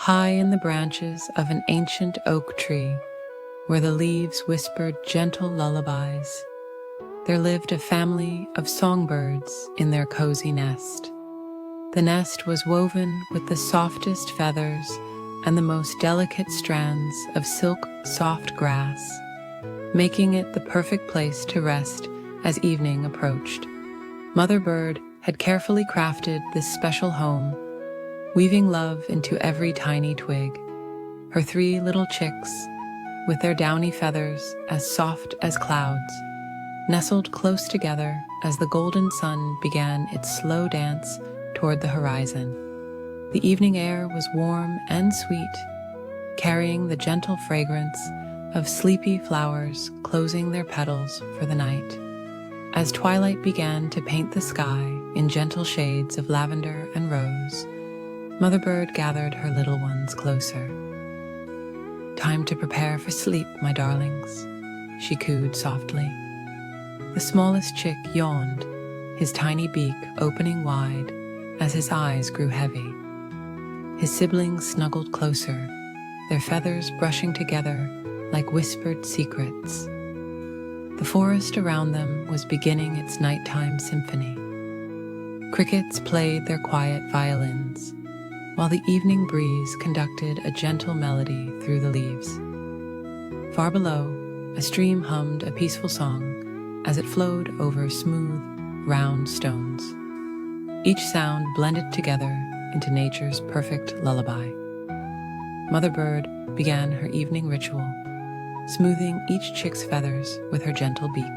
high in the branches of an ancient oak tree, where the leaves whispered gentle lullabies, there lived a family of songbirds in their cozy nest. The nest was woven with the softest feathers and the most delicate strands of silk-soft grass, making it the perfect place to rest as evening approached. Mother Bird had carefully crafted this special home, weaving love into every tiny twig. Her 3 little chicks, with their downy feathers as soft as clouds, nestled close together as the golden sun began its slow dance toward the horizon. The evening air was warm and sweet, carrying the gentle fragrance of sleepy flowers closing their petals for the night. As twilight began to paint the sky in gentle shades of lavender and rose, Mother Bird gathered her little ones closer. "Time to prepare for sleep, my darlings," she cooed softly. The smallest chick yawned, his tiny beak opening wide as his eyes grew heavy. His siblings snuggled closer, their feathers brushing together like whispered secrets. The forest around them was beginning its nighttime symphony. Crickets played their quiet violins, while the evening breeze conducted a gentle melody through the leaves. Far below, a stream hummed a peaceful song as it flowed over smooth, round stones. Each sound blended together into nature's perfect lullaby. Mother Bird began her evening ritual, smoothing each chick's feathers with her gentle beak.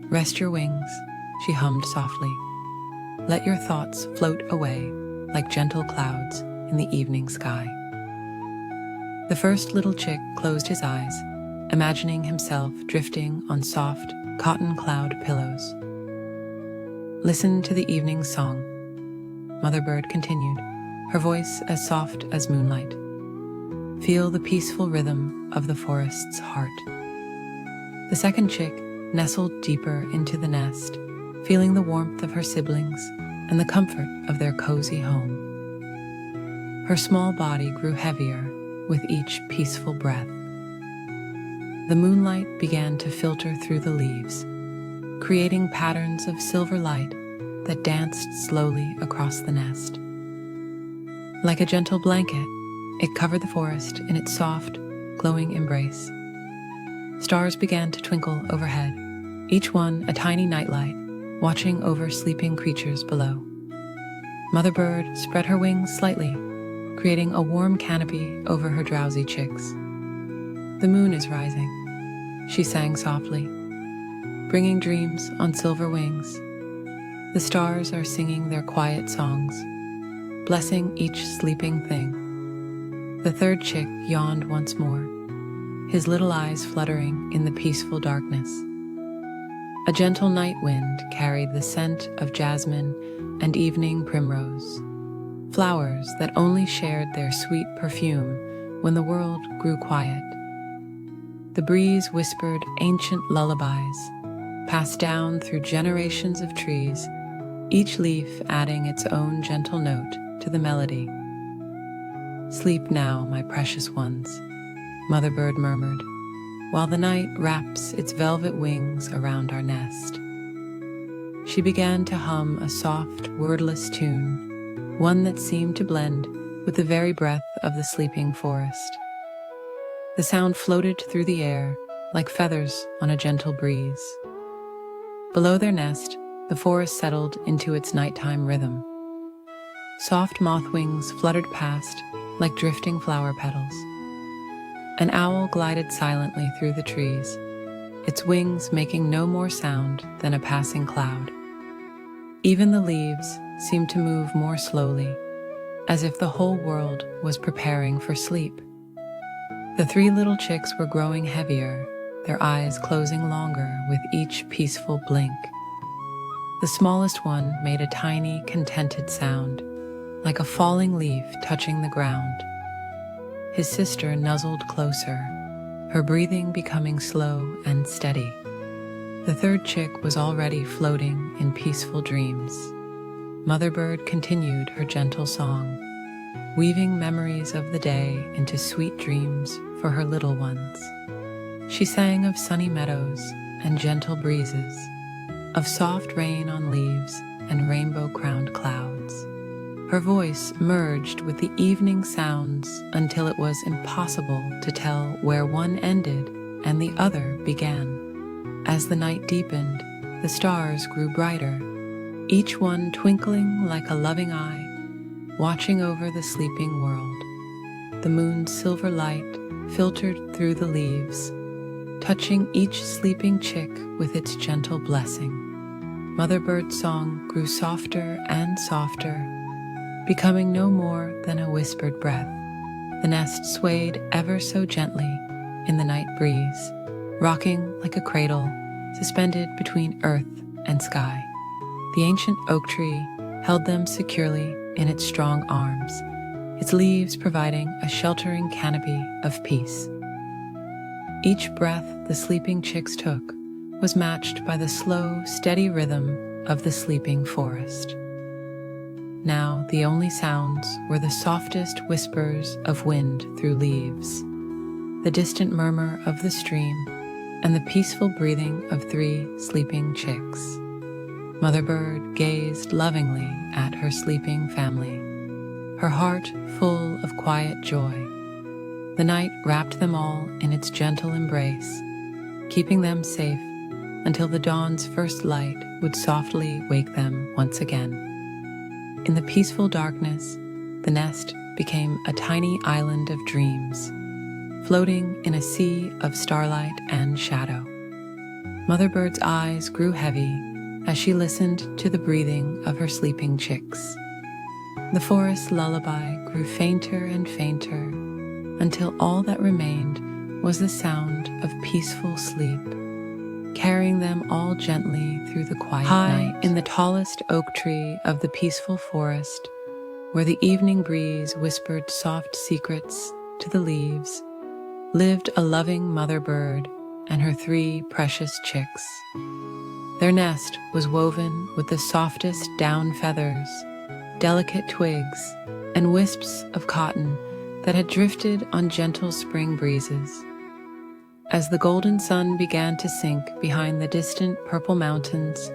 "Rest your wings," she hummed softly. "Let your thoughts float away like gentle clouds in the evening sky." The first little chick closed his eyes, imagining himself drifting on soft cotton cloud pillows. "Listen to the evening song," Mother Bird continued, her voice as soft as moonlight. "Feel the peaceful rhythm of the forest's heart." The second chick nestled deeper into the nest, feeling the warmth of her siblings and the comfort of their cozy home. Her small body grew heavier with each peaceful breath. The moonlight began to filter through the leaves, creating patterns of silver light that danced slowly across the nest. Like a gentle blanket, it covered the forest in its soft, glowing embrace. Stars began to twinkle overhead, each one a tiny nightlight, watching over sleeping creatures below. Mother Bird spread her wings slightly, creating a warm canopy over her drowsy chicks. "The moon is rising," she sang softly, bringing dreams on silver wings. The stars are singing their quiet songs, blessing each sleeping thing. The third chick yawned once more, his little eyes fluttering in the peaceful darkness. A gentle night wind carried the scent of jasmine and evening primrose, flowers that only shared their sweet perfume when the world grew quiet. The breeze whispered ancient lullabies, passed down through generations of trees, each leaf adding its own gentle note to the melody. "Sleep now, my precious ones," Mother Bird murmured, "while the night wraps its velvet wings around our nest." She began to hum a soft, wordless tune, one that seemed to blend with the very breath of the sleeping forest. The sound floated through the air like feathers on a gentle breeze. Below their nest, the forest settled into its nighttime rhythm. Soft moth wings fluttered past like drifting flower petals. An owl glided silently through the trees, its wings making no more sound than a passing cloud. Even the leaves seemed to move more slowly, as if the whole world was preparing for sleep. The 3 little chicks were growing heavier, their eyes closing longer with each peaceful blink. The smallest one made a tiny, contented sound, like a falling leaf touching the ground. His sister nuzzled closer, her breathing becoming slow and steady. The third chick was already floating in peaceful dreams. Mother Bird continued her gentle song. weaving memories of the day into sweet dreams for her little ones. She sang of sunny meadows and gentle breezes, of soft rain on leaves and rainbow-crowned clouds. Her voice merged with the evening sounds until it was impossible to tell where one ended and the other began. As the night deepened, the stars grew brighter, each one twinkling like a loving eye, watching over the sleeping world. The moon's silver light filtered through the leaves, touching each sleeping chick with its gentle blessing. Mother Bird's song grew softer and softer, becoming no more than a whispered breath. The nest swayed ever so gently in the night breeze, rocking like a cradle suspended between earth and sky. The ancient oak tree held them securely in its strong arms, its leaves providing a sheltering canopy of peace. Each breath the sleeping chicks took was matched by the slow, steady rhythm of the sleeping forest. Now the only sounds were the softest whispers of wind through leaves, the distant murmur of the stream, and the peaceful breathing of 3 sleeping chicks. Mother Bird gazed lovingly at her sleeping family, her heart full of quiet joy. The night wrapped them all in its gentle embrace, keeping them safe until the dawn's first light would softly wake them once again. In the peaceful darkness, the nest became a tiny island of dreams, floating in a sea of starlight and shadow. Mother Bird's eyes grew heavy as she listened to the breathing of her sleeping chicks. The forest lullaby grew fainter and fainter until all that remained was the sound of peaceful sleep, carrying them all gently through the quiet night. High in the tallest oak tree of the peaceful forest, where the evening breeze whispered soft secrets to the leaves, lived a loving mother bird and her 3 precious chicks. Their nest was woven with the softest down feathers, delicate twigs, and wisps of cotton that had drifted on gentle spring breezes. As the golden sun began to sink behind the distant purple mountains,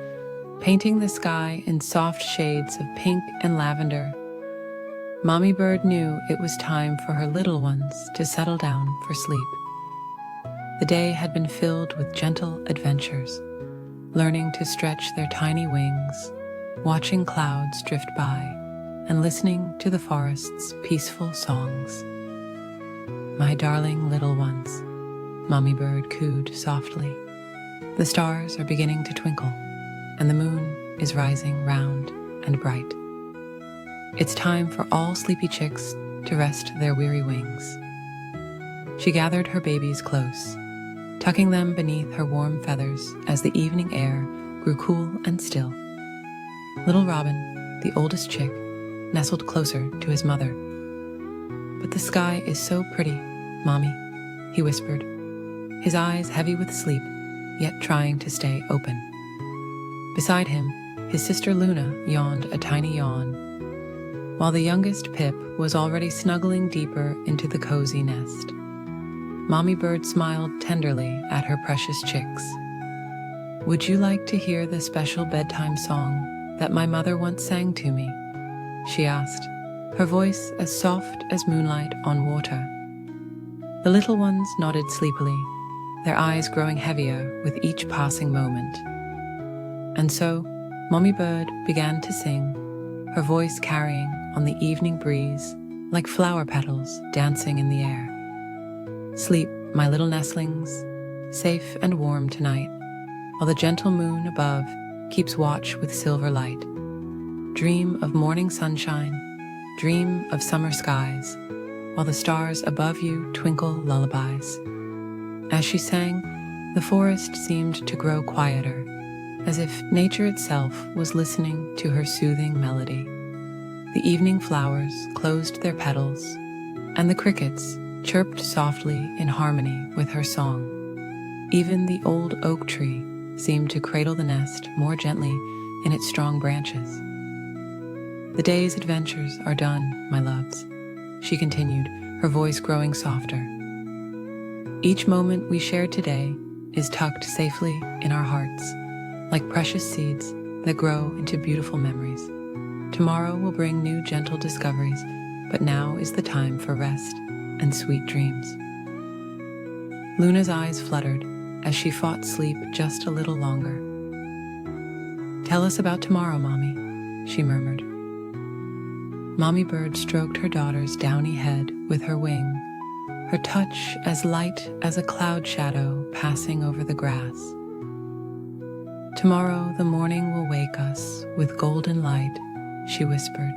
painting the sky in soft shades of pink and lavender, Mommy Bird knew it was time for her little ones to settle down for sleep. The day had been filled with gentle adventures, learning to stretch their tiny wings, watching clouds drift by, and listening to the forest's peaceful songs. "My darling little ones," Mommy Bird cooed softly. "The stars are beginning to twinkle, and the moon is rising round and bright. It's time for all sleepy chicks to rest their weary wings." She gathered her babies close, tucking them beneath her warm feathers as the evening air grew cool and still. Little Robin, the oldest chick, nestled closer to his mother. "But the sky is so pretty, Mommy," he whispered, his eyes heavy with sleep, yet trying to stay open. Beside him, his sister Luna yawned a tiny yawn, while the youngest Pip was already snuggling deeper into the cozy nest. Mommy Bird smiled tenderly at her precious chicks. "Would you like to hear the special bedtime song that my mother once sang to me?" she asked, her voice as soft as moonlight on water. The little ones nodded sleepily, their eyes growing heavier with each passing moment. And so, Mommy Bird began to sing, her voice carrying on the evening breeze like flower petals dancing in the air. "Sleep, my little nestlings, safe and warm tonight, while the gentle moon above keeps watch with silver light. Dream of morning sunshine, dream of summer skies, while the stars above you twinkle lullabies." As she sang, the forest seemed to grow quieter, as if nature itself was listening to her soothing melody. The evening flowers closed their petals, and the crickets chirped softly in harmony with her song. Even the old oak tree seemed to cradle the nest more gently in its strong branches. "The day's adventures are done, my loves," she continued, her voice growing softer. Each moment we shared today is tucked safely in our hearts, like precious seeds that grow into beautiful memories. Tomorrow will bring new gentle discoveries, but now is the time for rest and sweet dreams. Luna's eyes fluttered as she fought sleep just a little longer. "Tell us about tomorrow, Mommy," she murmured. Mommy Bird stroked her daughter's downy head with her wing, her touch as light as a cloud shadow passing over the grass. "Tomorrow the morning will wake us with golden light," she whispered.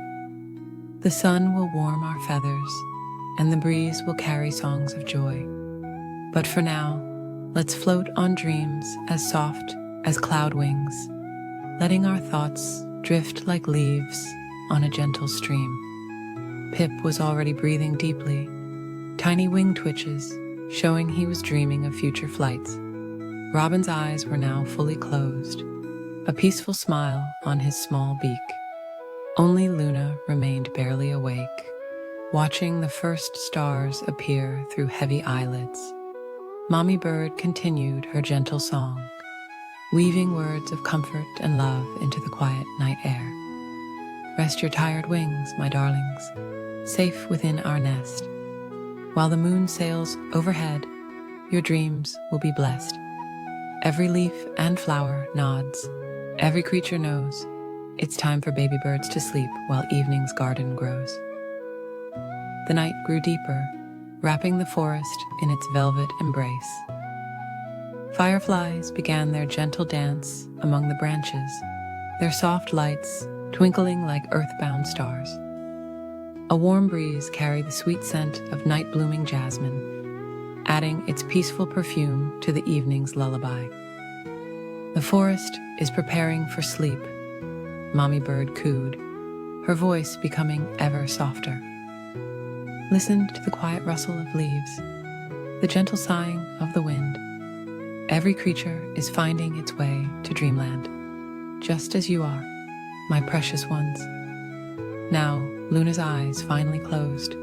"The sun will warm our feathers, and the breeze will carry songs of joy. But for now, let's float on dreams as soft as cloud wings, letting our thoughts drift like leaves on a gentle stream." Pip was already breathing deeply, tiny wing twitches showing he was dreaming of future flights. Robin's eyes were now fully closed, a peaceful smile on his small beak. Only Luna remained barely awake, watching the first stars appear through heavy eyelids. Mommy Bird continued her gentle song, weaving words of comfort and love into the quiet night air. "Rest your tired wings, my darlings, safe within our nest. While the moon sails overhead, your dreams will be blessed. Every leaf and flower nods. Every creature knows it's time for baby birds to sleep while evening's garden grows." The night grew deeper, wrapping the forest in its velvet embrace. Fireflies began their gentle dance among the branches, their soft lights twinkling like earthbound stars. A warm breeze carried the sweet scent of night-blooming jasmine, adding its peaceful perfume to the evening's lullaby. "The forest is preparing for sleep," Mommy Bird cooed, her voice becoming ever softer. Listen to the quiet rustle of leaves, the gentle sighing of the wind. Every creature is finding its way to dreamland, just as you are, my precious ones. Now, Luna's eyes finally closed,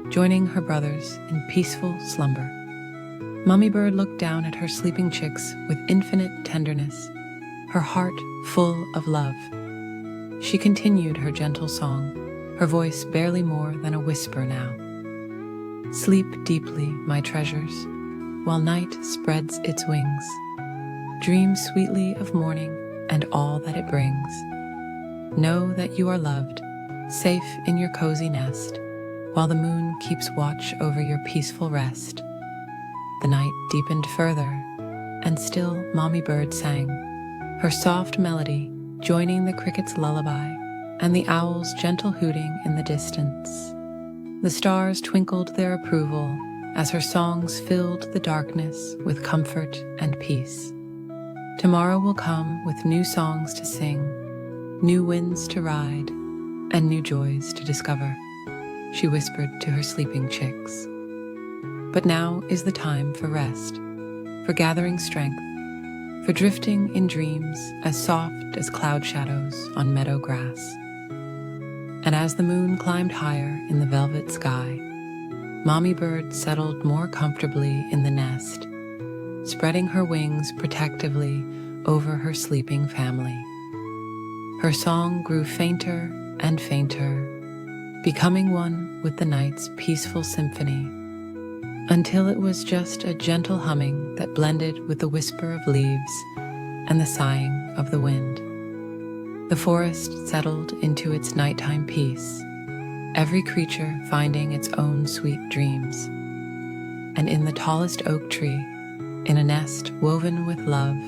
joining her brothers in peaceful slumber. Mommy Bird looked down at her sleeping chicks with infinite tenderness, her heart full of love. She continued her gentle song, her voice barely more than a whisper now. "Sleep deeply, my treasures, while night spreads its wings. Dream sweetly of morning and all that it brings. Know that you are loved, safe in your cozy nest, while the moon keeps watch over your peaceful rest." The night deepened further, and still Mommy Bird sang, her soft melody joining the cricket's lullaby and the owl's gentle hooting in the distance. The stars twinkled their approval as her songs filled the darkness with comfort and peace. Tomorrow will come with new songs to sing, new winds to ride, and new joys to discover, she whispered to her sleeping chicks. But now is the time for rest, for gathering strength, for drifting in dreams as soft as cloud shadows on meadow grass. And as the moon climbed higher in the velvet sky, Mommy Bird settled more comfortably in the nest, spreading her wings protectively over her sleeping family. Her song grew fainter and fainter, becoming one with the night's peaceful symphony, until it was just a gentle humming that blended with the whisper of leaves and the sighing of the wind. The forest settled into its nighttime peace, every creature finding its own sweet dreams. And in the tallest oak tree, in a nest woven with love,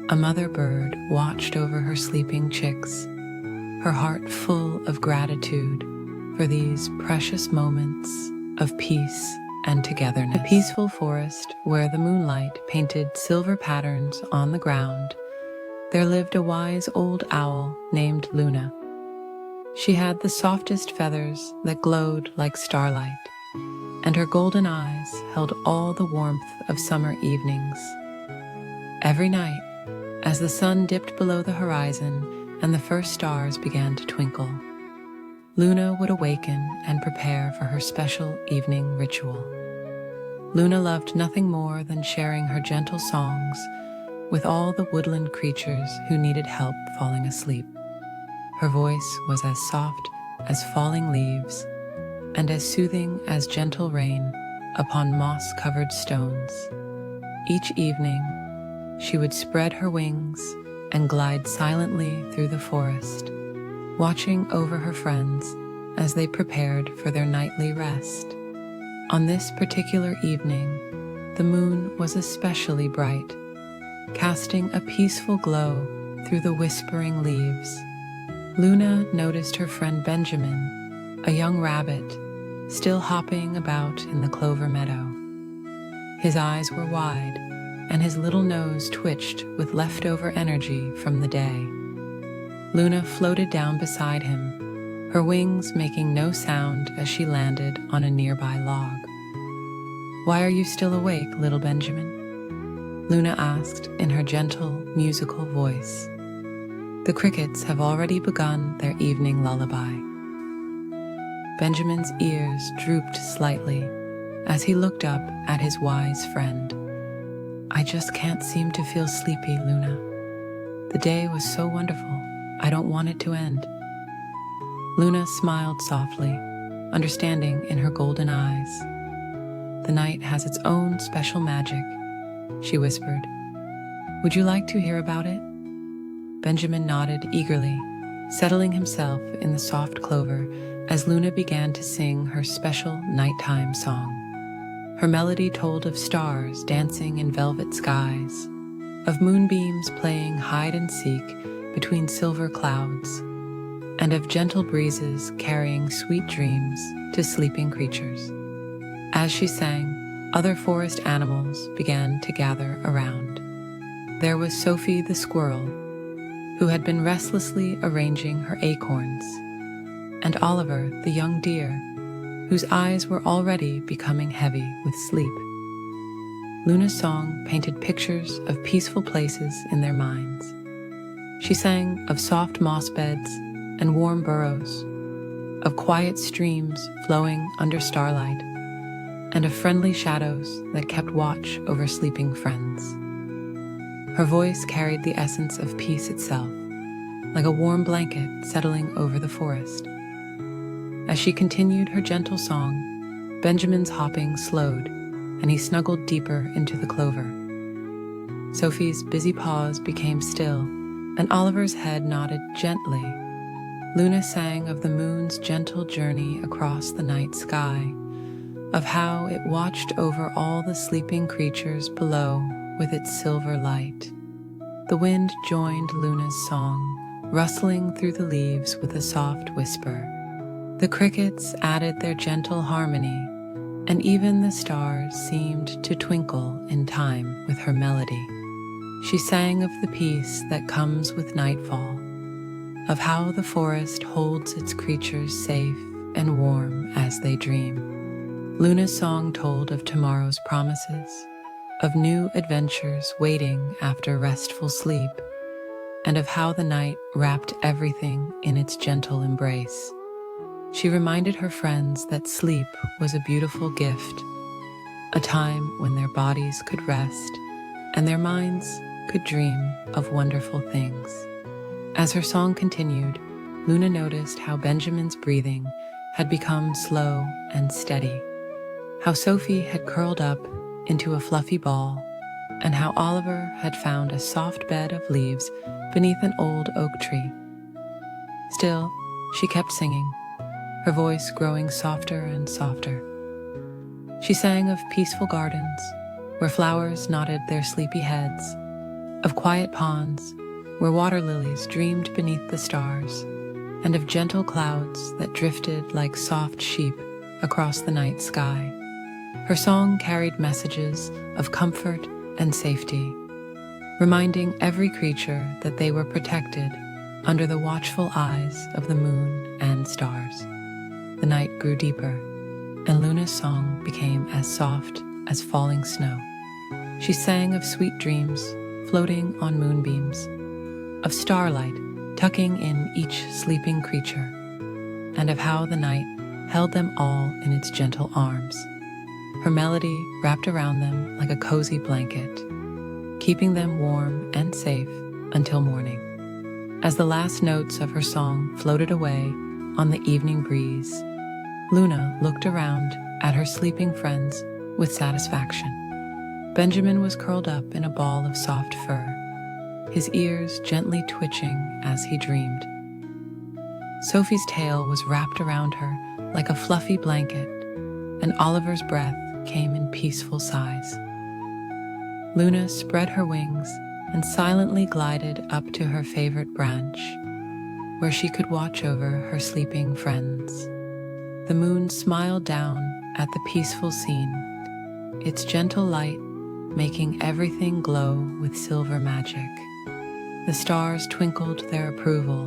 a mother bird watched over her sleeping chicks, her heart full of gratitude for these precious moments of peace and togetherness. A peaceful forest where the moonlight painted silver patterns on the ground, there lived a wise old owl named Luna. She had the softest feathers that glowed like starlight, and her golden eyes held all the warmth of summer evenings. Every night, as the sun dipped below the horizon and the first stars began to twinkle, Luna would awaken and prepare for her special evening ritual. Luna loved nothing more than sharing her gentle songs with all the woodland creatures who needed help falling asleep. Her voice was as soft as falling leaves and as soothing as gentle rain upon moss-covered stones. Each evening, she would spread her wings and glide silently through the forest, watching over her friends as they prepared for their nightly rest. On this particular evening, the moon was especially bright, casting a peaceful glow through the whispering leaves. Luna noticed her friend Benjamin, a young rabbit, still hopping about in the clover meadow. His eyes were wide, and his little nose twitched with leftover energy from the day. Luna floated down beside him, her wings making no sound as she landed on a nearby log. "Why are you still awake, little Benjamin?" Luna asked in her gentle, musical voice. "The crickets have already begun their evening lullaby." Benjamin's ears drooped slightly as he looked up at his wise friend. "I just can't seem to feel sleepy, Luna. The day was so wonderful. I don't want it to end." Luna smiled softly, understanding in her golden eyes. "The night has its own special magic," she whispered. "Would you like to hear about it?" Benjamin nodded eagerly, settling himself in the soft clover as Luna began to sing her special nighttime song. Her melody told of stars dancing in velvet skies, of moonbeams playing hide and seek between silver clouds, and of gentle breezes carrying sweet dreams to sleeping creatures. As she sang, other forest animals began to gather around. There was Sophie the squirrel, who had been restlessly arranging her acorns, and Oliver the young deer, whose eyes were already becoming heavy with sleep. Luna's song painted pictures of peaceful places in their minds. She sang of soft moss beds and warm burrows, of quiet streams flowing under starlight, and of friendly shadows that kept watch over sleeping friends. Her voice carried the essence of peace itself, like a warm blanket settling over the forest. As she continued her gentle song, Benjamin's hopping slowed, and he snuggled deeper into the clover. Sophie's busy paws became still, and Oliver's head nodded gently. Luna sang of the moon's gentle journey across the night sky, of how it watched over all the sleeping creatures below with its silver light. The wind joined Luna's song, rustling through the leaves with a soft whisper. The crickets added their gentle harmony, and even the stars seemed to twinkle in time with her melody. She sang of the peace that comes with nightfall, of how the forest holds its creatures safe and warm as they dream. Luna's song told of tomorrow's promises, of new adventures waiting after restful sleep, and of how the night wrapped everything in its gentle embrace. She reminded her friends that sleep was a beautiful gift, a time when their bodies could rest and their minds could dream of wonderful things. As her song continued, Luna noticed how Benjamin's breathing had become slow and steady, how Sophie had curled up into a fluffy ball, and how Oliver had found a soft bed of leaves beneath an old oak tree. Still, she kept singing, her voice growing softer and softer. She sang of peaceful gardens, where flowers nodded their sleepy heads, of quiet ponds, where water lilies dreamed beneath the stars, and of gentle clouds that drifted like soft sheep across the night sky. Her song carried messages of comfort and safety, reminding every creature that they were protected under the watchful eyes of the moon and stars. The night grew deeper, and Luna's song became as soft as falling snow. She sang of sweet dreams floating on moonbeams, of starlight tucking in each sleeping creature, and of how the night held them all in its gentle arms. Her melody wrapped around them like a cozy blanket, keeping them warm and safe until morning. As the last notes of her song floated away on the evening breeze, Luna looked around at her sleeping friends with satisfaction. Benjamin was curled up in a ball of soft fur, his ears gently twitching as he dreamed. Sophie's tail was wrapped around her like a fluffy blanket, and Oliver's breath came in peaceful sighs. Luna spread her wings and silently glided up to her favorite branch, where she could watch over her sleeping friends. The moon smiled down at the peaceful scene, its gentle light making everything glow with silver magic. The stars twinkled their approval,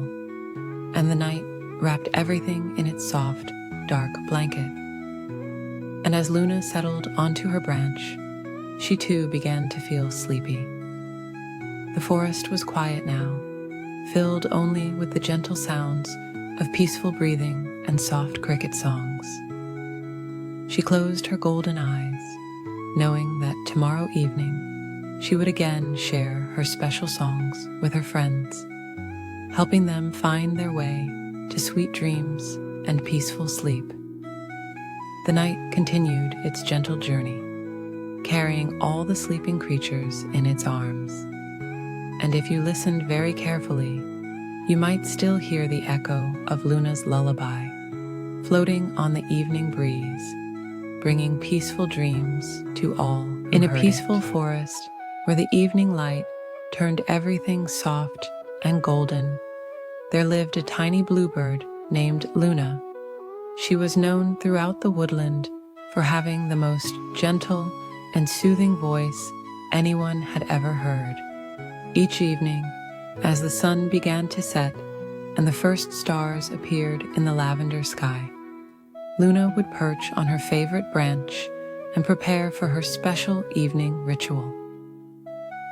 and the night wrapped everything in its soft, dark blanket. And as Luna settled onto her branch, she too began to feel sleepy. The forest was quiet now, filled only with the gentle sounds of peaceful breathing and soft cricket songs. She closed her golden eyes, knowing that tomorrow evening she would again share her special songs with her friends, helping them find their way to sweet dreams and peaceful sleep. The night continued its gentle journey, carrying all the sleeping creatures in its arms. And if you listened very carefully, you might still hear the echo of Luna's lullaby, floating on the evening breeze, bringing peaceful dreams to all who heard it. In a peaceful forest, where the evening light turned everything soft and golden, there lived a tiny bluebird named Luna. She was known throughout the woodland for having the most gentle and soothing voice anyone had ever heard. Each evening, as the sun began to set and the first stars appeared in the lavender sky, Luna would perch on her favorite branch and prepare for her special evening ritual.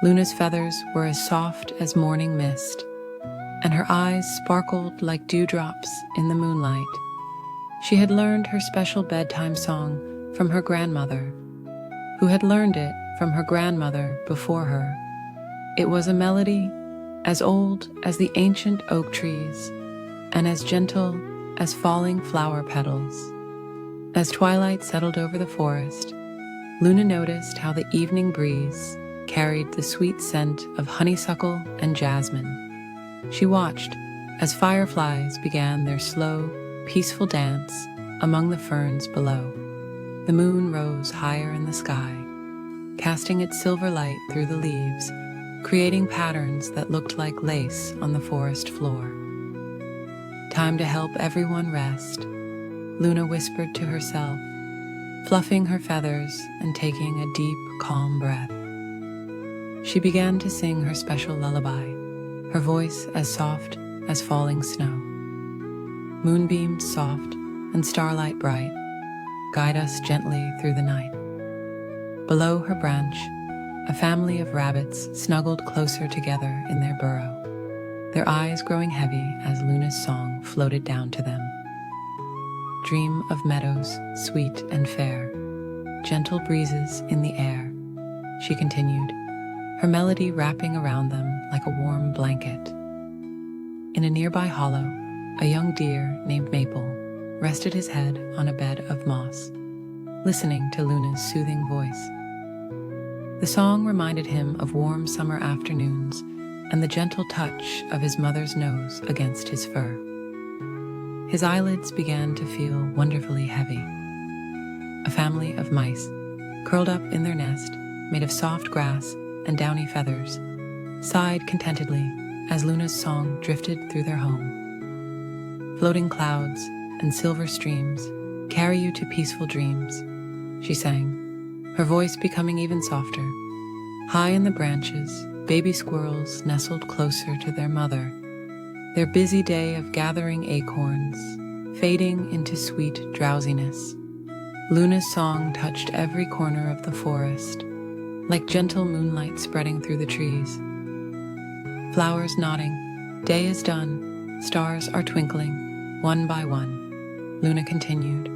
Luna's feathers were as soft as morning mist, and her eyes sparkled like dewdrops in the moonlight. She had learned her special bedtime song from her grandmother, who had learned it from her grandmother before her. It was a melody as old as the ancient oak trees and as gentle as falling flower petals. As twilight settled over the forest, Luna noticed how the evening breeze carried the sweet scent of honeysuckle and jasmine. She watched as fireflies began their slow, peaceful dance among the ferns below. The moon rose higher in the sky, casting its silver light through the leaves, creating patterns that looked like lace on the forest floor. Time to help everyone rest, Luna whispered to herself, fluffing her feathers and taking a deep, calm breath. She began to sing her special lullaby, her voice as soft as falling snow. Moonbeams soft and starlight bright guide us gently through the night. Below her branch, a family of rabbits snuggled closer together in their burrow, their eyes growing heavy as Luna's song floated down to them. Dream of meadows sweet and fair, gentle breezes in the air, she continued, her melody wrapping around them like a warm blanket. In a nearby hollow, a young deer named Maple rested his head on a bed of moss, listening to Luna's soothing voice. The song reminded him of warm summer afternoons and the gentle touch of his mother's nose against his fur. His eyelids began to feel wonderfully heavy. A family of mice, curled up in their nest, made of soft grass and downy feathers, sighed contentedly as Luna's song drifted through their home. Floating clouds and silver streams carry you to peaceful dreams, she sang, her voice becoming even softer. High in the branches, baby squirrels nestled closer to their mother, their busy day of gathering acorns fading into sweet drowsiness. Luna's song touched every corner of the forest, like gentle moonlight spreading through the trees. Flowers nodding, day is done, stars are twinkling, one by one. Luna continued,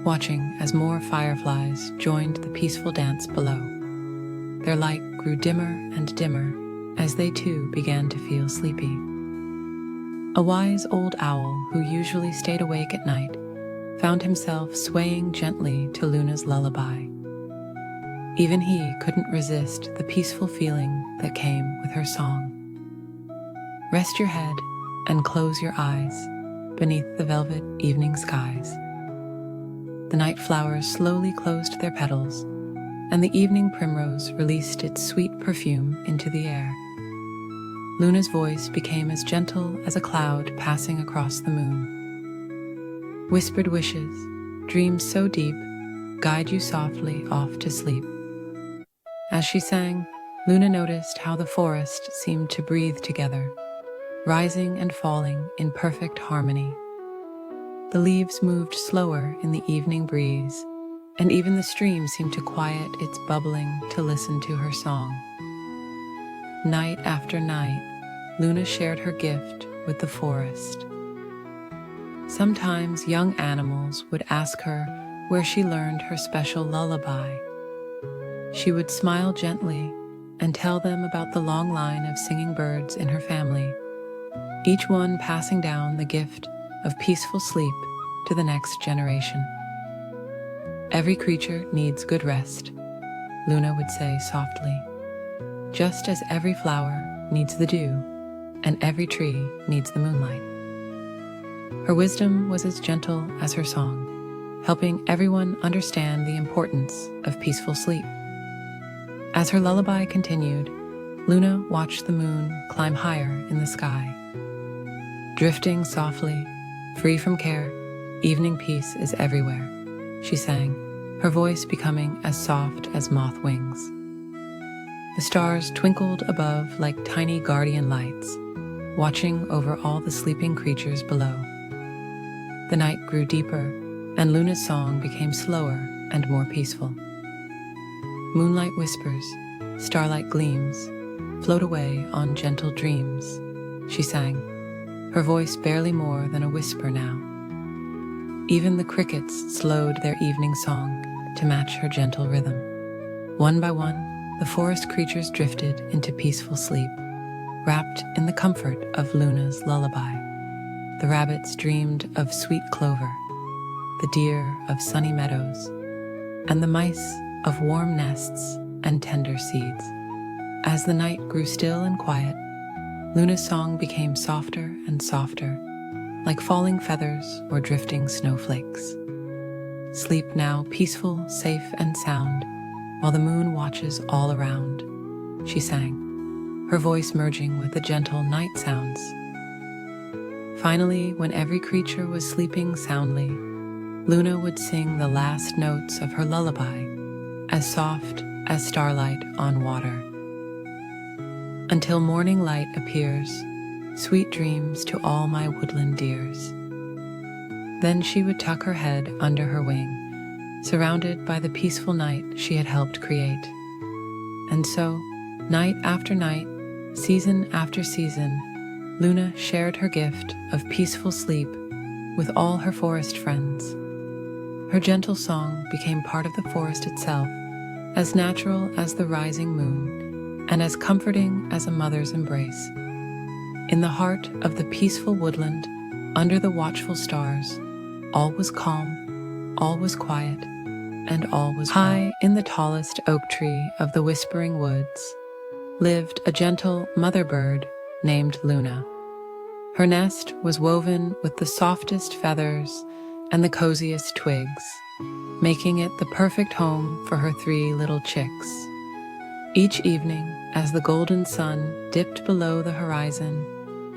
watching as more fireflies joined the peaceful dance below. Their light grew dimmer and dimmer as they too began to feel sleepy. A wise old owl who usually stayed awake at night found himself swaying gently to Luna's lullaby. Even he couldn't resist the peaceful feeling that came with her song. Rest your head and close your eyes beneath the velvet evening skies. The night flowers slowly closed their petals, and the evening primrose released its sweet perfume into the air. Luna's voice became as gentle as a cloud passing across the moon. Whispered wishes, dreams so deep, guide you softly off to sleep. As she sang, Luna noticed how the forest seemed to breathe together, rising and falling in perfect harmony. The leaves moved slower in the evening breeze, and even the stream seemed to quiet its bubbling to listen to her song. Night after night, Luna shared her gift with the forest. Sometimes young animals would ask her where she learned her special lullaby. She would smile gently and tell them about the long line of singing birds in her family, each one passing down the gift of peaceful sleep to the next generation. Every creature needs good rest, Luna would say softly, just as every flower needs the dew and every tree needs the moonlight. Her wisdom was as gentle as her song, helping everyone understand the importance of peaceful sleep. As her lullaby continued, Luna watched the moon climb higher in the sky. Drifting softly, free from care, evening peace is everywhere, she sang, her voice becoming as soft as moth wings. The stars twinkled above like tiny guardian lights, watching over all the sleeping creatures below. The night grew deeper, and Luna's song became slower and more peaceful. Moonlight whispers, starlight gleams, float away on gentle dreams, she sang, her voice barely more than a whisper now. Even the crickets slowed their evening song to match her gentle rhythm. One by one, the forest creatures drifted into peaceful sleep, wrapped in the comfort of Luna's lullaby. The rabbits dreamed of sweet clover, the deer of sunny meadows, and the mice of warm nests and tender seeds. As the night grew still and quiet, Luna's song became softer and softer, like falling feathers or drifting snowflakes. Sleep now peaceful, safe, and sound, while the moon watches all around, she sang, her voice merging with the gentle night sounds. Finally, when every creature was sleeping soundly, Luna would sing the last notes of her lullaby, as soft as starlight on water. Until morning light appears, sweet dreams to all my woodland dears. Then she would tuck her head under her wing, surrounded by the peaceful night she had helped create. And so, night after night, season after season, Luna shared her gift of peaceful sleep with all her forest friends. Her gentle song became part of the forest itself, as natural as the rising moon, and as comforting as a mother's embrace. In the heart of the peaceful woodland, under the watchful stars, all was calm, all was quiet, and all was well. High in the tallest oak tree of the whispering woods lived a gentle mother bird named Luna. Her nest was woven with the softest feathers and the coziest twigs, making it the perfect home for her 3 little chicks. Each evening, as the golden sun dipped below the horizon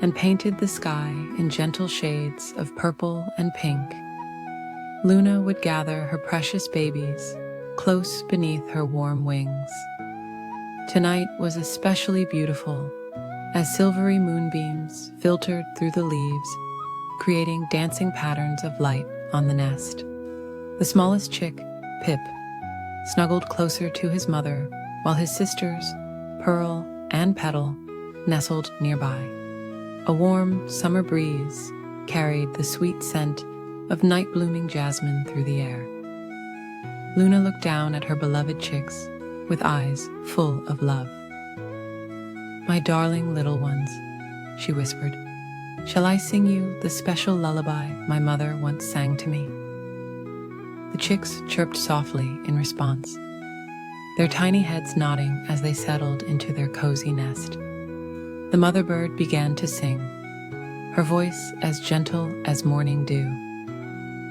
and painted the sky in gentle shades of purple and pink, Luna would gather her precious babies close beneath her warm wings. Tonight was especially beautiful, as silvery moonbeams filtered through the leaves, creating dancing patterns of light on the nest. The smallest chick, Pip, snuggled closer to his mother, while his sisters, Pearl and Petal, nestled nearby. A warm summer breeze carried the sweet scent of night-blooming jasmine through the air. Luna looked down at her beloved chicks with eyes full of love. "My darling little ones," she whispered, "shall I sing you the special lullaby my mother once sang to me?" The chicks chirped softly in response, their tiny heads nodding as they settled into their cozy nest. The mother bird began to sing, her voice as gentle as morning dew.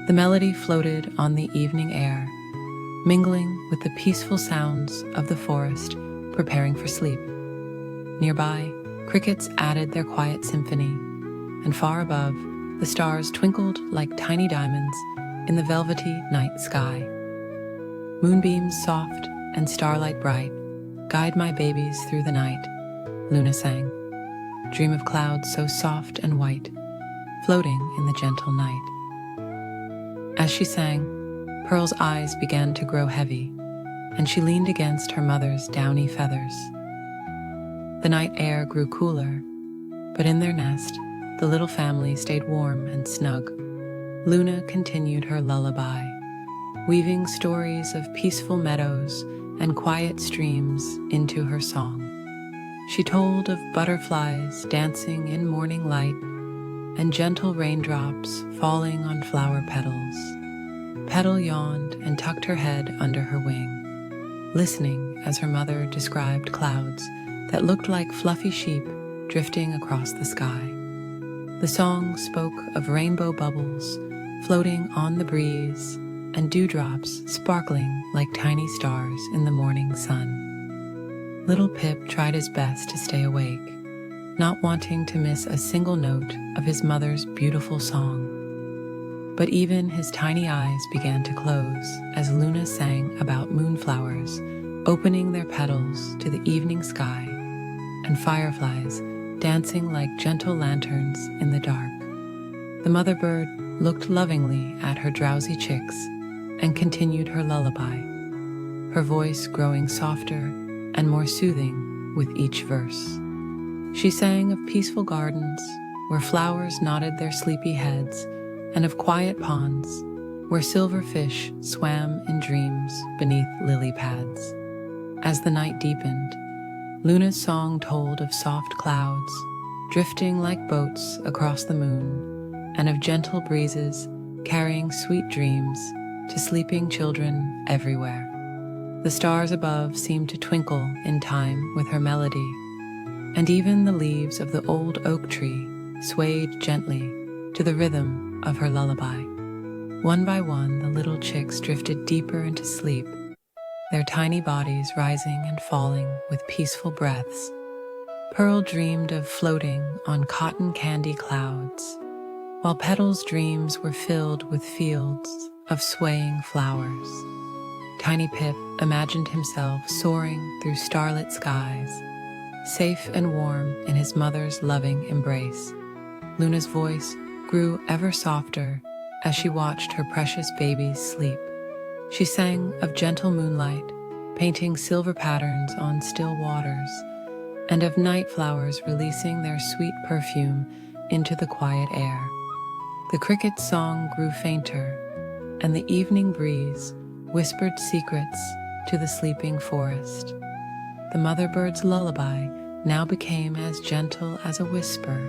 The melody floated on the evening air, mingling with the peaceful sounds of the forest preparing for sleep. Nearby, crickets added their quiet symphony, and far above, the stars twinkled like tiny diamonds in the velvety night sky. "Moonbeams soft and starlight bright, guide my babies through the night," Luna sang. "Dream of clouds so soft and white, floating in the gentle night." As she sang, Pearl's eyes began to grow heavy, and she leaned against her mother's downy feathers. The night air grew cooler, but in their nest, the little family stayed warm and snug. Luna continued her lullaby, weaving stories of peaceful meadows and quiet streams into her song. She told of butterflies dancing in morning light and gentle raindrops falling on flower petals. Petal yawned and tucked her head under her wing, listening as her mother described clouds that looked like fluffy sheep drifting across the sky. The song spoke of rainbow bubbles floating on the breeze and dewdrops sparkling like tiny stars in the morning sun. Little Pip tried his best to stay awake, not wanting to miss a single note of his mother's beautiful song. But even his tiny eyes began to close as Luna sang about moonflowers opening their petals to the evening sky and fireflies dancing like gentle lanterns in the dark. The mother bird looked lovingly at her drowsy chicks and continued her lullaby, her voice growing softer and more soothing with each verse. She sang of peaceful gardens where flowers nodded their sleepy heads, and of quiet ponds where silver fish swam in dreams beneath lily pads. As the night deepened, Luna's song told of soft clouds drifting like boats across the moon, and of gentle breezes carrying sweet dreams to sleeping children everywhere. The stars above seemed to twinkle in time with her melody, and even the leaves of the old oak tree swayed gently to the rhythm of her lullaby. One by one, the little chicks drifted deeper into sleep, their tiny bodies rising and falling with peaceful breaths. Pearl dreamed of floating on cotton candy clouds, while Petal's dreams were filled with fields of swaying flowers. Tiny Pip imagined himself soaring through starlit skies, safe and warm in his mother's loving embrace. Luna's voice grew ever softer as she watched her precious babies sleep. She sang of gentle moonlight, painting silver patterns on still waters, and of night flowers releasing their sweet perfume into the quiet air. The cricket's song grew fainter, and the evening breeze whispered secrets to the sleeping forest. The mother bird's lullaby now became as gentle as a whisper,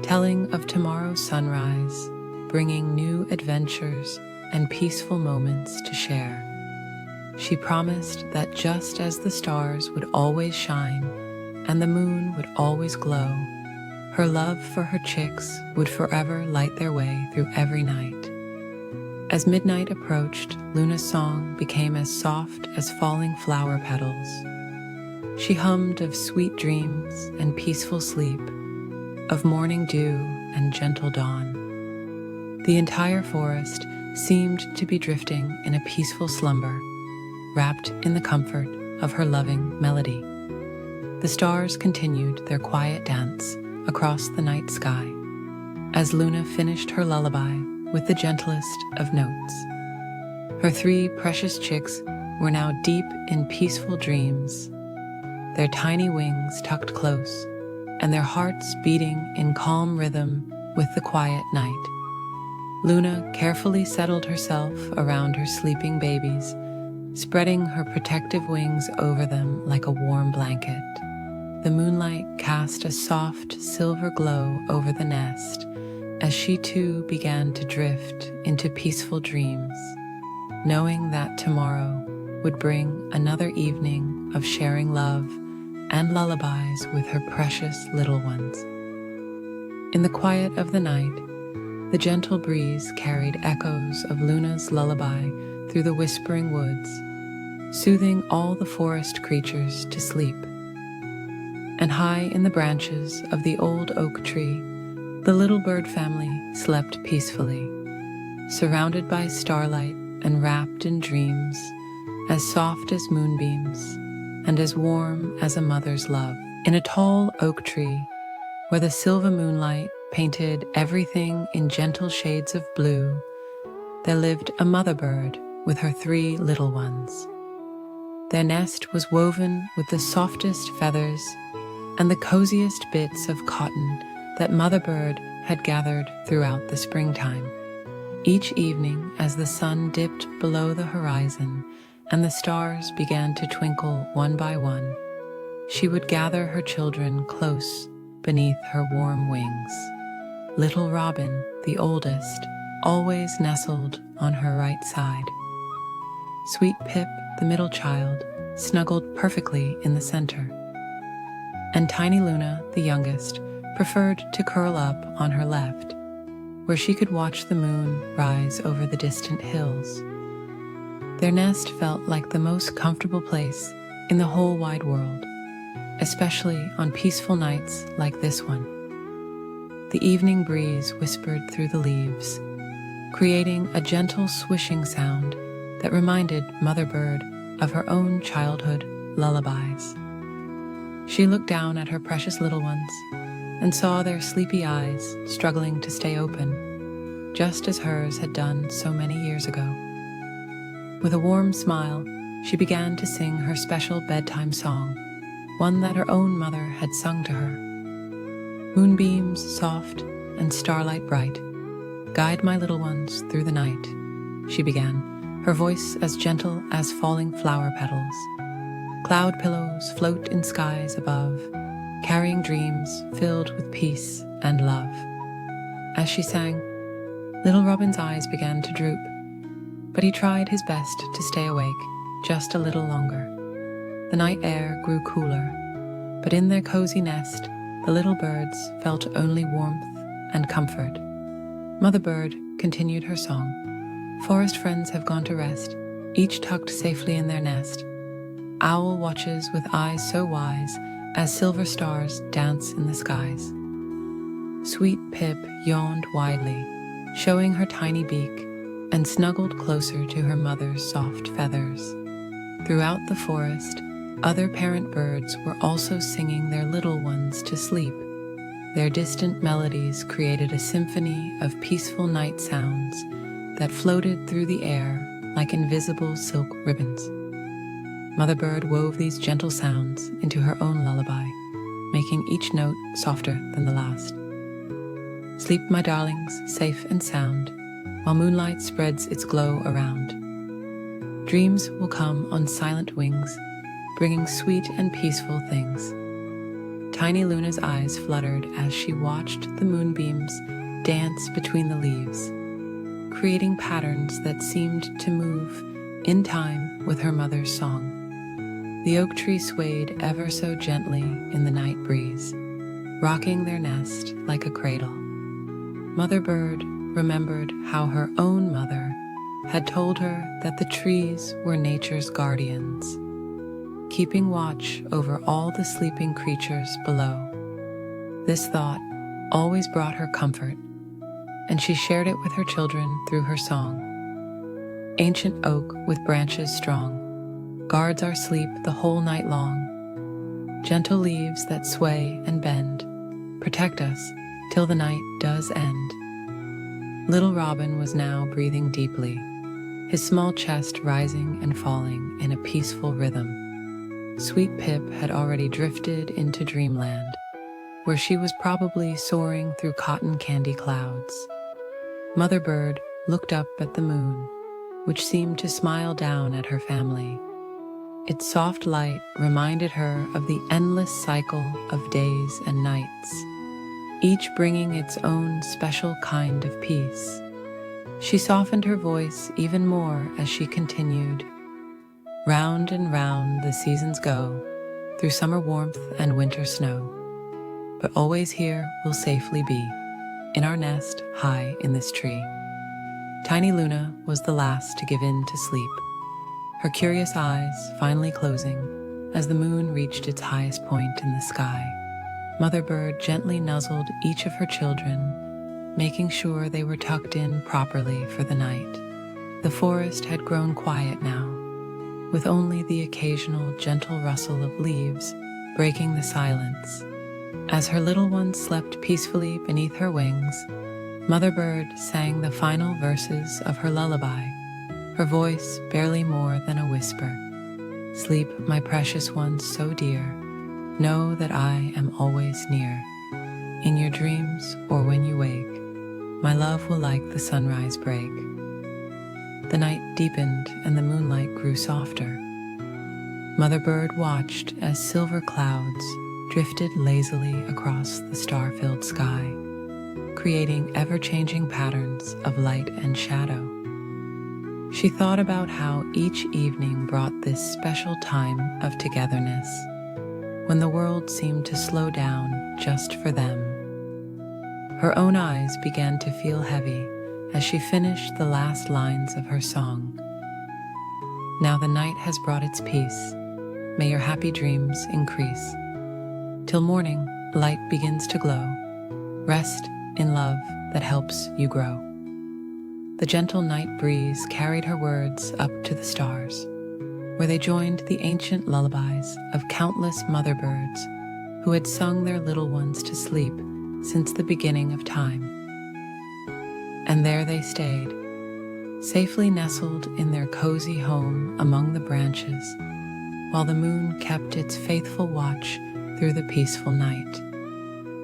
telling of tomorrow's sunrise, bringing new adventures and peaceful moments to share. She promised that just as the stars would always shine and the moon would always glow, her love for her chicks would forever light their way through every night. As midnight approached, Luna's song became as soft as falling flower petals. She hummed of sweet dreams and peaceful sleep, of morning dew and gentle dawn. The entire forest seemed to be drifting in a peaceful slumber, wrapped in the comfort of her loving melody. The stars continued their quiet dance across the night sky as Luna finished her lullaby with the gentlest of notes. Her 3 precious chicks were now deep in peaceful dreams, their tiny wings tucked close and their hearts beating in calm rhythm with the quiet night. Luna carefully settled herself around her sleeping babies, spreading her protective wings over them like a warm blanket. The moonlight cast a soft silver glow over the nest as she too began to drift into peaceful dreams, knowing that tomorrow would bring another evening of sharing love and lullabies with her precious little ones. In the quiet of the night, the gentle breeze carried echoes of Luna's lullaby through the whispering woods, soothing all the forest creatures to sleep. And high in the branches of the old oak tree, the little bird family slept peacefully, surrounded by starlight and wrapped in dreams as soft as moonbeams and as warm as a mother's love. In a tall oak tree, where the silver moonlight painted everything in gentle shades of blue, there lived a mother bird with her 3 little ones. Their nest was woven with the softest feathers and the coziest bits of cotton that Mother Bird had gathered throughout the springtime. Each evening, as the sun dipped below the horizon and the stars began to twinkle one by one, she would gather her children close beneath her warm wings. Little Robin, the oldest, always nestled on her right side. Sweet Pip, the middle child, snuggled perfectly in the center. And Tiny Luna, the youngest, preferred to curl up on her left, where she could watch the moon rise over the distant hills. Their nest felt like the most comfortable place in the whole wide world, especially on peaceful nights like this one. The evening breeze whispered through the leaves, creating a gentle swishing sound that reminded Mother Bird of her own childhood lullabies. She looked down at her precious little ones and saw their sleepy eyes struggling to stay open, just as hers had done so many years ago. With a warm smile, she began to sing her special bedtime song, one that her own mother had sung to her. Moonbeams soft and starlight bright, guide my little ones through the night, she began, her voice as gentle as falling flower petals. Cloud pillows float in skies above, carrying dreams filled with peace and love. As she sang, little Robin's eyes began to droop, but he tried his best to stay awake just a little longer. The night air grew cooler, but in their cozy nest, the little birds felt only warmth and comfort. Mother Bird continued her song. Forest friends have gone to rest, each tucked safely in their nest. Owl watches with eyes so wise as silver stars dance in the skies. Sweet Pip yawned widely, showing her tiny beak, and snuggled closer to her mother's soft feathers. Throughout the forest, other parent birds were also singing their little ones to sleep. Their distant melodies created a symphony of peaceful night sounds that floated through the air like invisible silk ribbons. Mother Bird wove these gentle sounds into her own lullaby, making each note softer than the last. Sleep, my darlings, safe and sound, while moonlight spreads its glow around. Dreams will come on silent wings, bringing sweet and peaceful things. Tiny Luna's eyes fluttered as she watched the moonbeams dance between the leaves, creating patterns that seemed to move in time with her mother's song. The oak tree swayed ever so gently in the night breeze, rocking their nest like a cradle. Mother Bird remembered how her own mother had told her that the trees were nature's guardians, keeping watch over all the sleeping creatures below. This thought always brought her comfort, and she shared it with her children through her song. Ancient oak with branches strong guards our sleep the whole night long. Gentle leaves that sway and bend protect us till the night does end. Little Robin was now breathing deeply, his small chest rising and falling in a peaceful rhythm. Sweet Pip had already drifted into dreamland, where she was probably soaring through cotton candy clouds. Mother Bird looked up at the moon, which seemed to smile down at her family. Its soft light reminded her of the endless cycle of days and nights, each bringing its own special kind of peace. She softened her voice even more as she continued. Round and round the seasons go, through summer warmth and winter snow. But always here we'll safely be, in our nest high in this tree. Tiny Luna was the last to give in to sleep, her curious eyes finally closing as the moon reached its highest point in the sky. Mother Bird gently nuzzled each of her children, making sure they were tucked in properly for the night. The forest had grown quiet now, with only the occasional gentle rustle of leaves breaking the silence. As her little ones slept peacefully beneath her wings, Mother Bird sang the final verses of her lullaby, her voice barely more than a whisper. Sleep, my precious ones so dear, know that I am always near. In your dreams or when you wake, my love will like the sunrise break. The night deepened and the moonlight grew softer. Mother Bird watched as silver clouds drifted lazily across the star-filled sky, creating ever-changing patterns of light and shadow. She thought about how each evening brought this special time of togetherness, when the world seemed to slow down just for them. Her own eyes began to feel heavy as she finished the last lines of her song. Now the night has brought its peace. May your happy dreams increase. Till morning, light begins to glow. Rest in love that helps you grow. The gentle night breeze carried her words up to the stars, where they joined the ancient lullabies of countless mother birds who had sung their little ones to sleep since the beginning of time. And there they stayed, safely nestled in their cozy home among the branches, while the moon kept its faithful watch through the peaceful night.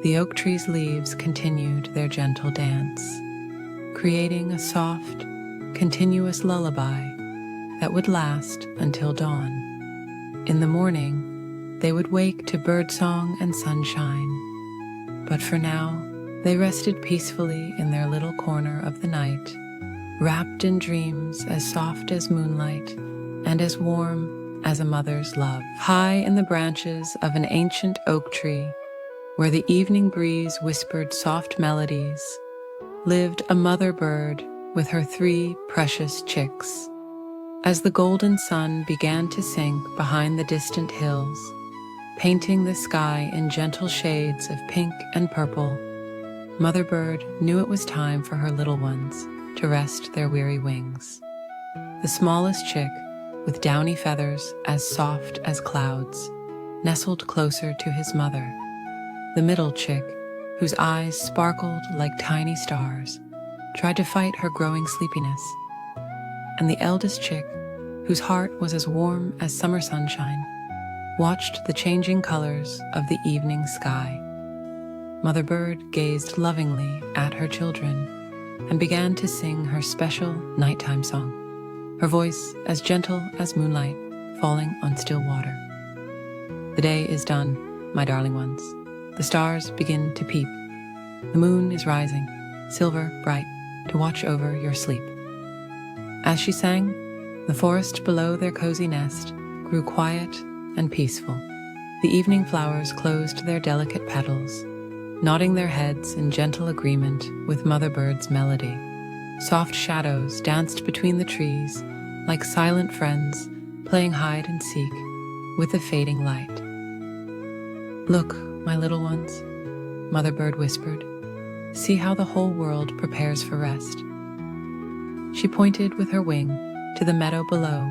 The oak tree's leaves continued their gentle dance, creating a soft, continuous lullaby that would last until dawn. In the morning, they would wake to birdsong and sunshine, but for now, they rested peacefully in their little corner of the night, wrapped in dreams as soft as moonlight and as warm as a mother's love. High in the branches of an ancient oak tree, where the evening breeze whispered soft melodies, lived a mother bird with her 3 precious chicks. As the golden sun began to sink behind the distant hills, painting the sky in gentle shades of pink and purple, Mother Bird knew it was time for her little ones to rest their weary wings. The smallest chick, with downy feathers as soft as clouds, nestled closer to his mother. The middle chick, whose eyes sparkled like tiny stars, tried to fight her growing sleepiness. And the eldest chick, whose heart was as warm as summer sunshine, watched the changing colors of the evening sky. Mother Bird gazed lovingly at her children and began to sing her special nighttime song, her voice as gentle as moonlight falling on still water. The day is done, my darling ones. The stars begin to peep. The moon is rising, silver bright, to watch over your sleep. As she sang, the forest below their cozy nest grew quiet and peaceful. The evening flowers closed their delicate petals, nodding their heads in gentle agreement with Mother Bird's melody. Soft shadows danced between the trees, like silent friends playing hide and seek with the fading light. Look, my little ones, Mother Bird whispered. See how the whole world prepares for rest. She pointed with her wing to the meadow below,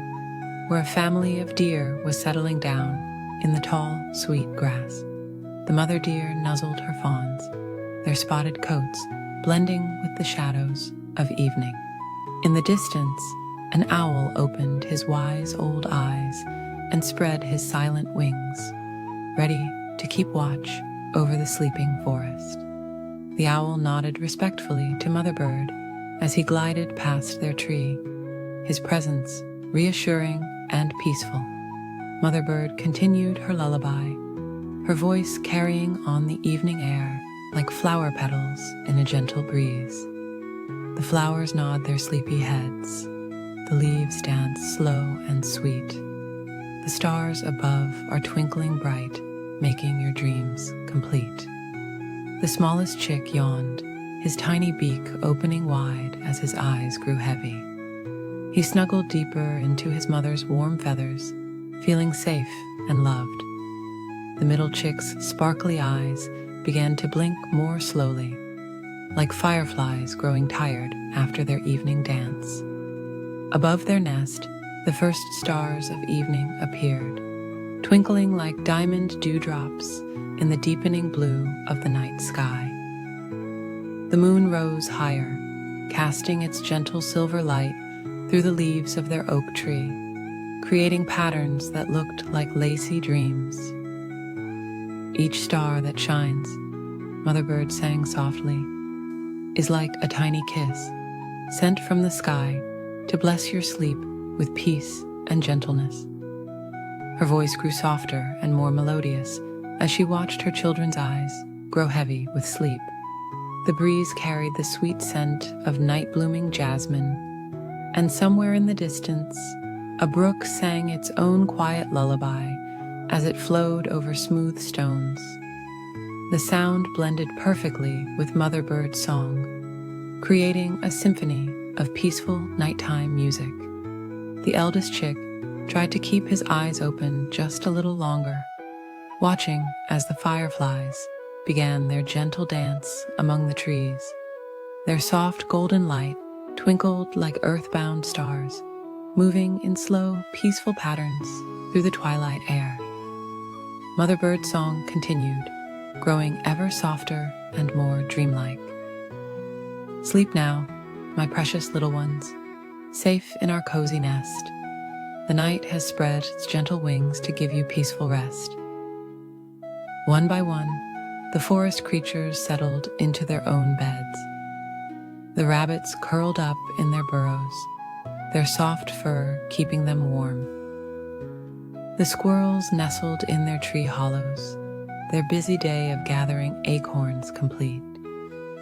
where a family of deer was settling down in the tall, sweet grass. The mother deer nuzzled her fawns, their spotted coats blending with the shadows of evening. In the distance, an owl opened his wise old eyes and spread his silent wings, ready to keep watch over the sleeping forest. The owl nodded respectfully to Mother Bird as he glided past their tree, his presence reassuring and peaceful. Mother Bird continued her lullaby, her voice carrying on the evening air like flower petals in a gentle breeze. The flowers nod their sleepy heads, the leaves dance slow and sweet. The stars above are twinkling bright, making your dreams complete. The smallest chick yawned, his tiny beak opening wide as his eyes grew heavy. He snuggled deeper into his mother's warm feathers, feeling safe and loved. The middle chick's sparkly eyes began to blink more slowly, like fireflies growing tired after their evening dance. Above their nest, the first stars of evening appeared, twinkling like diamond dewdrops in the deepening blue of the night sky. The moon rose higher, casting its gentle silver light through the leaves of their oak tree, creating patterns that looked like lacy dreams. Each star that shines, Mother Bird sang softly, is like a tiny kiss, sent from the sky to bless your sleep with peace and gentleness. Her voice grew softer and more melodious as she watched her children's eyes grow heavy with sleep. The breeze carried the sweet scent of night-blooming jasmine, and somewhere in the distance, a brook sang its own quiet lullaby as it flowed over smooth stones. The sound blended perfectly with Mother Bird's song, creating a symphony of peaceful nighttime music. The eldest chick tried to keep his eyes open just a little longer, watching as the fireflies began their gentle dance among the trees. Their soft golden light twinkled like earthbound stars, moving in slow, peaceful patterns through the twilight air. Mother Bird's song continued, growing ever softer and more dreamlike. Sleep now, my precious little ones, safe in our cozy nest. The night has spread its gentle wings to give you peaceful rest. One by one, the forest creatures settled into their own beds. The rabbits curled up in their burrows, their soft fur keeping them warm. The squirrels nestled in their tree hollows, their busy day of gathering acorns complete.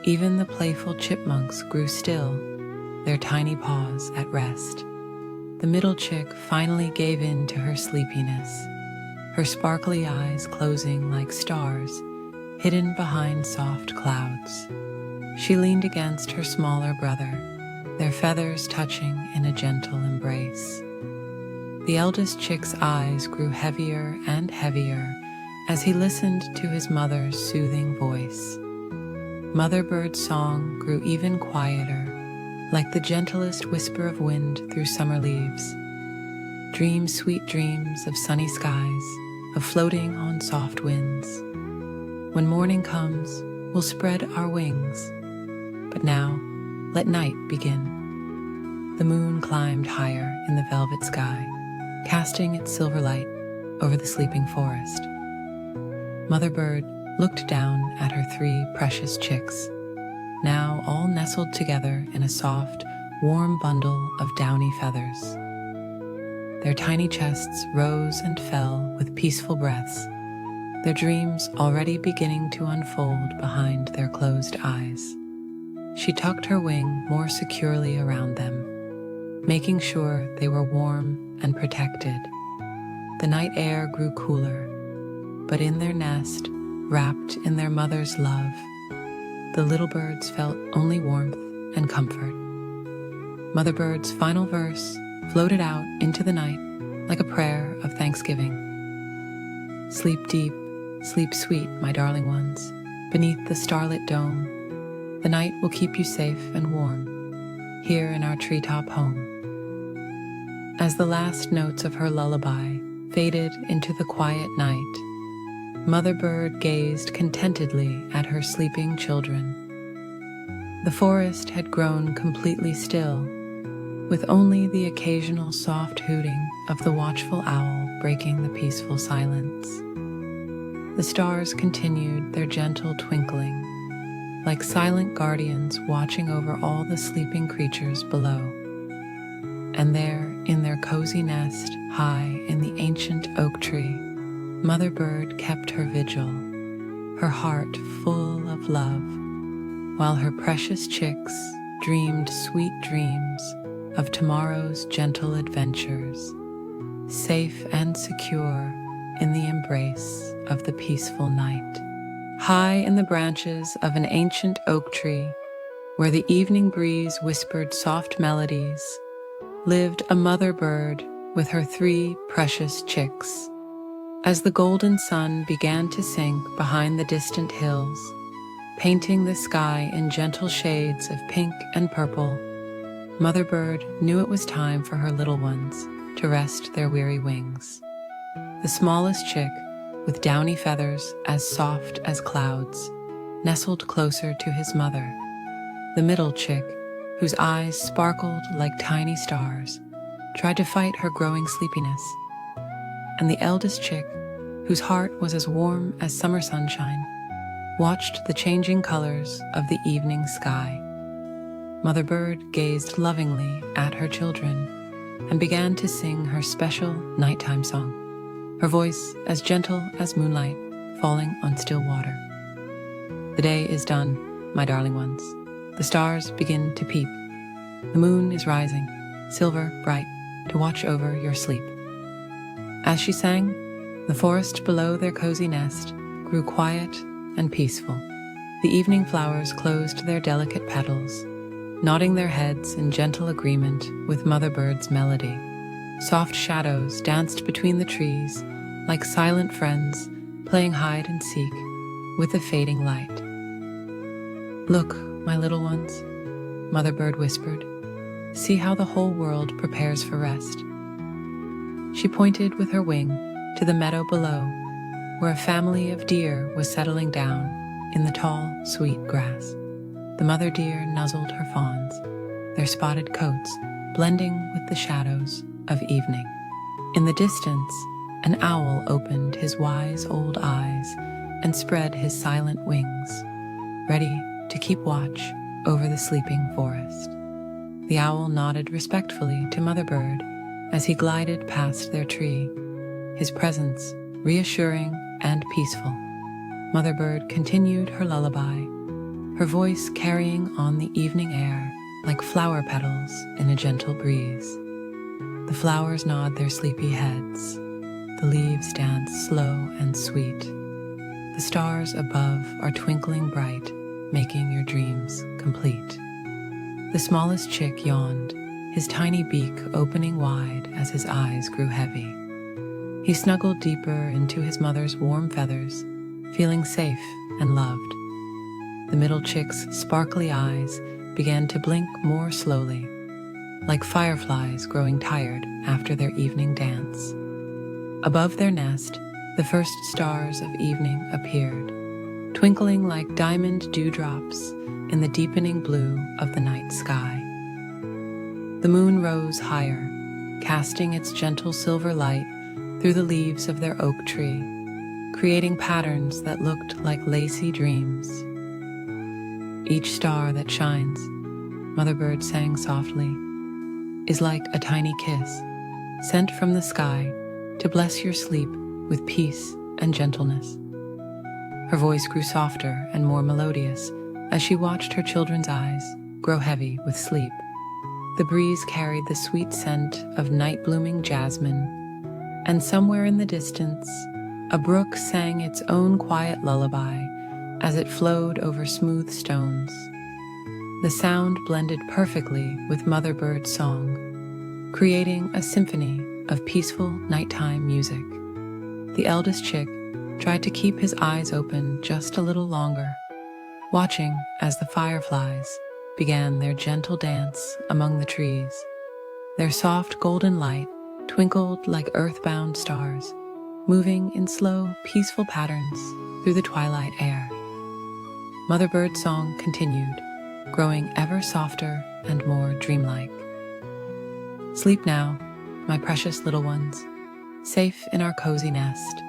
Even the playful chipmunks grew still, their tiny paws at rest. The middle chick finally gave in to her sleepiness, her sparkly eyes closing like stars, hidden behind soft clouds. She leaned against her smaller brother, their feathers touching in a gentle embrace. The eldest chick's eyes grew heavier and heavier as he listened to his mother's soothing voice. Mother Bird's song grew even quieter, like the gentlest whisper of wind through summer leaves. Dream sweet dreams of sunny skies, of floating on soft winds. When morning comes, we'll spread our wings. But now, let night begin. The moon climbed higher in the velvet sky, casting its silver light over the sleeping forest. Mother Bird looked down at her 3 precious chicks, now all nestled together in a soft, warm bundle of downy feathers. Their tiny chests rose and fell with peaceful breaths, their dreams already beginning to unfold behind their closed eyes. She tucked her wing more securely around them, making sure they were warm and protected. The night air grew cooler, but in their nest, wrapped in their mother's love, the little birds felt only warmth and comfort. Mother Bird's final verse floated out into the night like a prayer of thanksgiving. Sleep deep, sleep sweet, my darling ones, beneath the starlit dome. The night will keep you safe and warm, here in our treetop home. As the last notes of her lullaby faded into the quiet night, Mother Bird gazed contentedly at her sleeping children. The forest had grown completely still, with only the occasional soft hooting of the watchful owl breaking the peaceful silence. The stars continued their gentle twinkling, like silent guardians watching over all the sleeping creatures below. And there, in their cozy nest, high in the ancient oak tree, Mother Bird kept her vigil, her heart full of love, while her precious chicks dreamed sweet dreams of tomorrow's gentle adventures, safe and secure in the embrace of the peaceful night. High in the branches of an ancient oak tree, where the evening breeze whispered soft melodies, lived a mother bird with her 3 precious chicks. As the golden sun began to sink behind the distant hills, painting the sky in gentle shades of pink and purple, Mother Bird knew it was time for her little ones to rest their weary wings. The smallest chick, with downy feathers as soft as clouds, nestled closer to his mother. The middle chick, whose eyes sparkled like tiny stars, tried to fight her growing sleepiness. And the eldest chick, whose heart was as warm as summer sunshine, watched the changing colors of the evening sky. Mother Bird gazed lovingly at her children and began to sing her special nighttime song, her voice as gentle as moonlight falling on still water. The day is done, my darling ones. The stars begin to peep. The moon is rising, silver bright, to watch over your sleep. As she sang, the forest below their cozy nest grew quiet and peaceful. The evening flowers closed their delicate petals, nodding their heads in gentle agreement with Mother Bird's melody. Soft shadows danced between the trees, like silent friends playing hide and seek with the fading light. "Look, my little ones," Mother Bird whispered. "See how the whole world prepares for rest." She pointed with her wing to the meadow below, where a family of deer was settling down in the tall, sweet grass. The mother deer nuzzled her fawns, their spotted coats blending with the shadows of evening. In the distance, an owl opened his wise old eyes and spread his silent wings, ready to keep watch over the sleeping forest. The owl nodded respectfully to Mother Bird as he glided past their tree, his presence reassuring and peaceful. Mother Bird continued her lullaby, her voice carrying on the evening air like flower petals in a gentle breeze. The flowers nod their sleepy heads. The leaves dance slow and sweet. The stars above are twinkling bright, making your dreams complete. The smallest chick yawned, his tiny beak opening wide as his eyes grew heavy. He snuggled deeper into his mother's warm feathers, feeling safe and loved. The middle chick's sparkly eyes began to blink more slowly, like fireflies growing tired after their evening dance. Above their nest, the first stars of evening appeared, twinkling like diamond dewdrops in the deepening blue of the night sky. The moon rose higher, casting its gentle silver light through the leaves of their oak tree, creating patterns that looked like lacy dreams. "Each star that shines," Mother Bird sang softly, "is like a tiny kiss, sent from the sky to bless your sleep with peace and gentleness." Her voice grew softer and more melodious as she watched her children's eyes grow heavy with sleep. The breeze carried the sweet scent of night-blooming jasmine, and somewhere in the distance, a brook sang its own quiet lullaby as it flowed over smooth stones. The sound blended perfectly with Mother Bird's song, creating a symphony of peaceful nighttime music. The eldest chick tried to keep his eyes open just a little longer, watching as the fireflies began their gentle dance among the trees. Their soft golden light twinkled like earthbound stars, moving in slow, peaceful patterns through the twilight air. Mother Bird's song continued, growing ever softer and more dreamlike. "Sleep now, my precious little ones, safe in our cozy nest.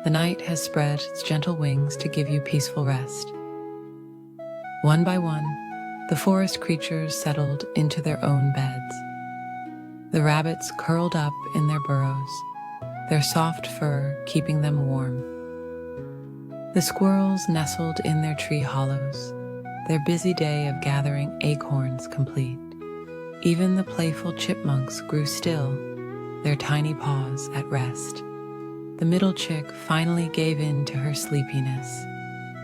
The night has spread its gentle wings to give you peaceful rest." One by one, the forest creatures settled into their own beds. The rabbits curled up in their burrows, their soft fur keeping them warm. The squirrels nestled in their tree hollows, their busy day of gathering acorns complete. Even the playful chipmunks grew still, their tiny paws at rest. The middle chick finally gave in to her sleepiness,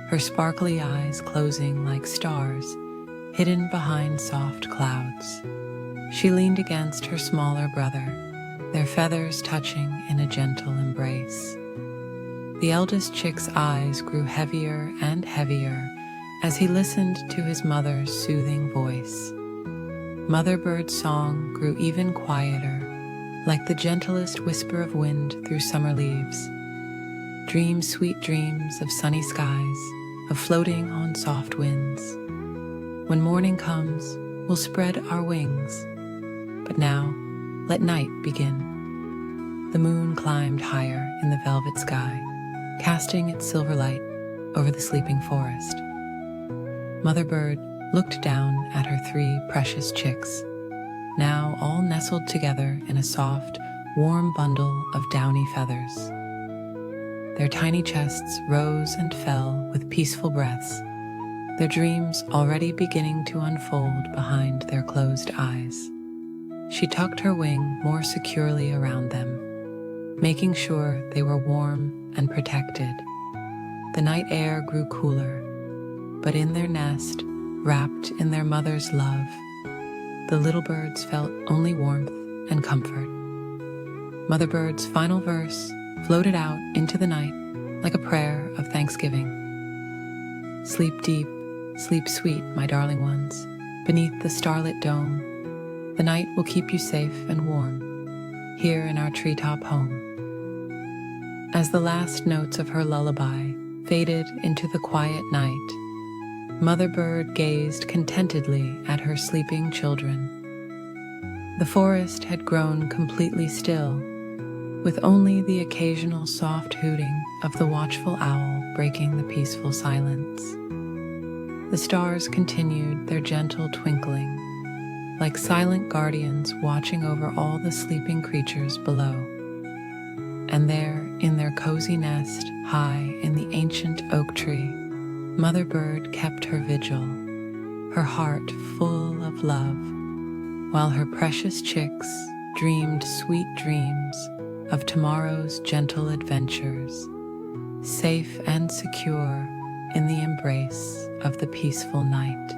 her sparkly eyes closing like stars, hidden behind soft clouds. She leaned against her smaller brother, their feathers touching in a gentle embrace. The eldest chick's eyes grew heavier and heavier as he listened to his mother's soothing voice. Mother Bird's song grew even quieter, like the gentlest whisper of wind through summer leaves. Dream sweet dreams of sunny skies, of floating on soft winds. When morning comes, we'll spread our wings. But now, let night begin. The moon climbed higher in the velvet sky, casting its silver light over the sleeping forest. Mother Bird looked down at her 3 precious chicks, now all nestled together in a soft, warm bundle of downy feathers. Their tiny chests rose and fell with peaceful breaths, their dreams already beginning to unfold behind their closed eyes. She tucked her wing more securely around them, making sure they were warm and protected. The night air grew cooler, but in their nest, wrapped in their mother's love, the little birds felt only warmth and comfort. Mother Bird's final verse floated out into the night like a prayer of thanksgiving. Sleep deep, sleep sweet, my darling ones, beneath the starlit dome. The night will keep you safe and warm, here in our treetop home. As the last notes of her lullaby faded into the quiet night, Mother Bird gazed contentedly at her sleeping children. The forest had grown completely still, with only the occasional soft hooting of the watchful owl breaking the peaceful silence. The stars continued their gentle twinkling, like silent guardians watching over all the sleeping creatures below. And there, in their cozy nest, high in the ancient oak tree, Mother Bird kept her vigil, her heart full of love, while her precious chicks dreamed sweet dreams of tomorrow's gentle adventures, safe and secure in the embrace of the peaceful night.